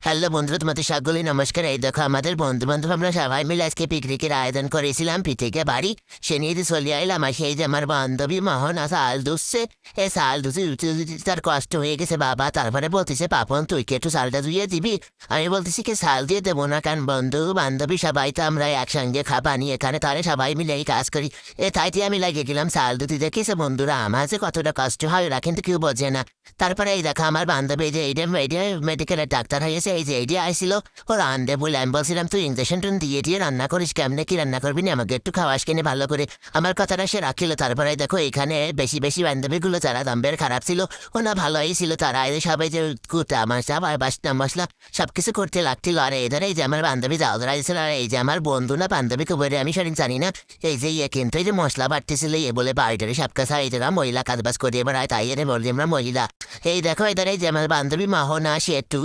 Hello বন্ধুরা, তোমাদের সকলে নমস্কার। এই দেখো আমাদের বন্ধু বান্ধব আমরা সবাই মিলে আজকে পিকনিকের আয়োজন করেছিলাম পিঠিকে বাড়ি। সে নিয়ে চলে আইলাম। আর সেই যে আমার বান্ধবী মোহনা শাল দুসছে, এ শাল দুসে তার কষ্ট হয়ে গেছে বাবা। তারপরে বলতেছে পাপন তুই কি একটু শালটা ধুয়ে দিবি? আমি বলতেছি কি শাল দিয়ে দেবো না, কারণ বন্ধু বান্ধবী সবাই তো আমরা একসঙ্গে খাবানি এখানে, তাহলে সবাই মিলে এই কাজ করি। তাইতে আমি লাগে গেলাম শাল ধুতে। দেখেছে বন্ধুরা আমার যে কতটা কষ্ট হয় ওরা কিন্তু কেউ বোঝে না। তারপরে এই দেখো আমার বান্ধবী যে এইটা মেডিকেলের ডাক্তার হয়েছে, এই যে এইটা আইছিল ও রান্ধে বলে। আমি বলছিলাম তুই ইঞ্জেকশন টুন দিয়ে দিয়ে রান্না করিস, কেমনে কি রান্না করবি না, আমাকে একটু খাওয়াস কিনে ভালো করে। আমার কথাটা সে রাখিল। তারপরে দেখো এখানে বেশি বেশি বান্ধবীগুলো যারা দম্বের খারাপ ছিল ওনা ভালোই ছিল, তারা এই সবাই যে কুটা মশলা আর বাসনা মশলা সবকিছু করতে লাগছিল। আর এদের এই যে আমার বান্ধবী যাও ধরাইছিল, আর এই যে আমার বন্ধু না বান্ধবীকে বলে আমি সঠিক জানি না, এই যে ইয়ে কিন্তু এই যে মশলা বাড়তেছিল এ বলে বাড়িটারে সব কাছে এই যারা মহিলা কাজবাজ করিয়ে বেড়ায়, তাই এর বলি আমরা মহিলা। এই দেখো এদের এই যে আমার বান্ধবী মোহনা সে একটু